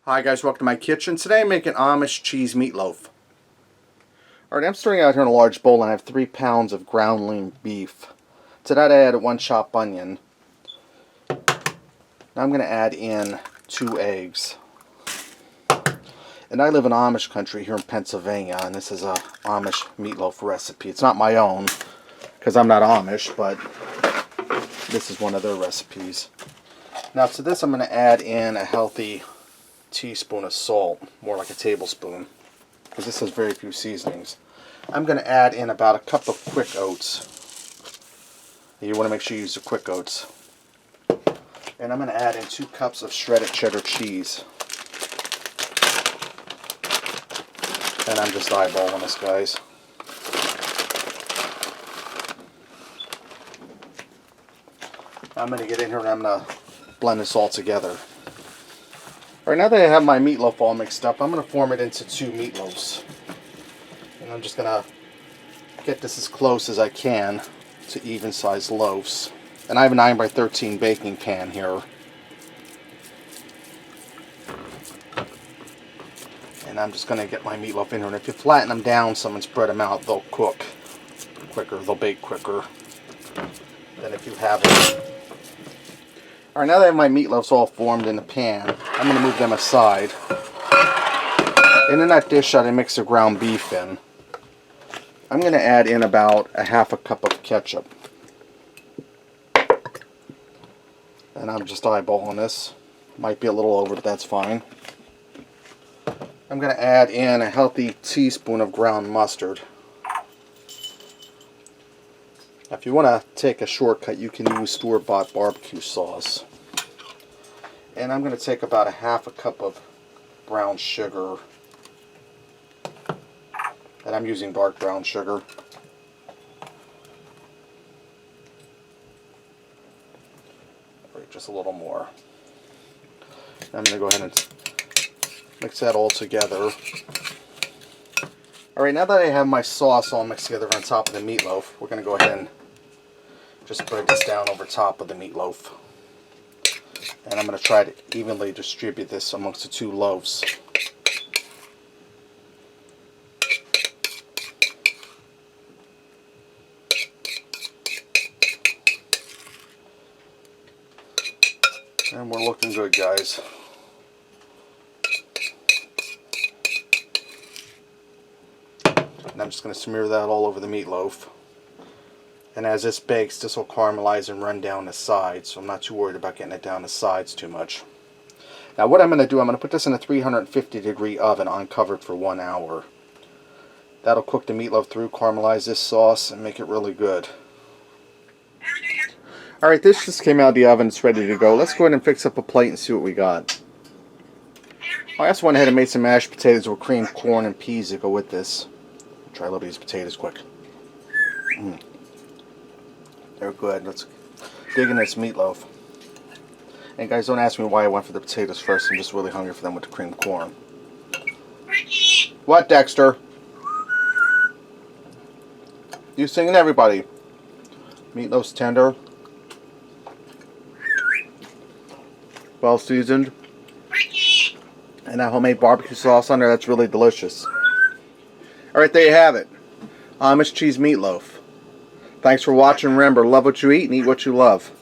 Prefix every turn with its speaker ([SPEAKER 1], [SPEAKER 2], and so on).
[SPEAKER 1] Hi guys, welcome to my kitchen. Today I'm making Amish cheese meatloaf. Alright, I'm starting out here in a large bowl and I have 3 pounds of ground lean beef. To that I added 1 chopped onion. Now I'm going to add in 2 eggs. And I live in Amish country here in Pennsylvania, and this is a Amish meatloaf recipe. It's not my own because I'm not Amish, but this is one of their recipes. Now to this I'm going to add in a healthy teaspoon of salt, more like a tablespoon, because this has very few seasonings. I'm going to add in about a cup of quick oats. You want to make sure you use the quick oats. And I'm going to add in 2 cups of shredded cheddar cheese. And I'm just eyeballing this, guys. I'm going to get in here and I'm going to blend this all together. Alright, now that I have my meatloaf all mixed up, I'm going to form it into 2 meatloafs. And I'm just going to get this as close as I can to even sized loaves. And I have a 9x13 baking pan here. And I'm just going to get my meatloaf in here. And if you flatten them down some and spread them out, they'll cook quicker, they'll bake quicker than if you have them. Alright, now that I have my meatloafs all formed in the pan, I'm going to move them aside. And in that dish that I mix the ground beef in, I'm going to add in about a half a cup of ketchup. And I'm just eyeballing this. Might be a little over, but that's fine. I'm going to add in a healthy teaspoon of ground mustard. Now, if you want to take a shortcut, you can use store-bought barbecue sauce. And I'm going to take about a half a cup of brown sugar. And I'm using dark brown sugar. Just a little more. I'm going to go ahead and mix that all together. Alright, now that I have my sauce all mixed together on top of the meatloaf, we're going to go ahead and just spread this down over top of the meatloaf. And I'm going to try to evenly distribute this amongst the 2 loaves. And we're looking good, guys. And I'm just going to smear that all over the meatloaf. And as this bakes, this will caramelize and run down the sides, so I'm not too worried about getting it down the sides too much. Now what I'm going to do, I'm going to put this in a 350-degree oven uncovered for 1 hour. That'll cook the meatloaf through, caramelize this sauce, and make it really good. Alright, this just came out of the oven, it's ready to go. Let's go ahead and fix up a plate and see what we got. I also went ahead and made some mashed potatoes with creamed corn and peas that go with this. Try a little of these potatoes quick. They're good. Let's dig in this meatloaf. And guys, don't ask me why I went for the potatoes first. I'm just really hungry for them with the creamed corn. What, Dexter? You singing, everybody? Meatloaf's tender. Well seasoned. And that homemade barbecue sauce on there, that's really delicious. Alright, there you have it. Amish cheese meatloaf. Thanks for watching. Remember, love what you eat and eat what you love.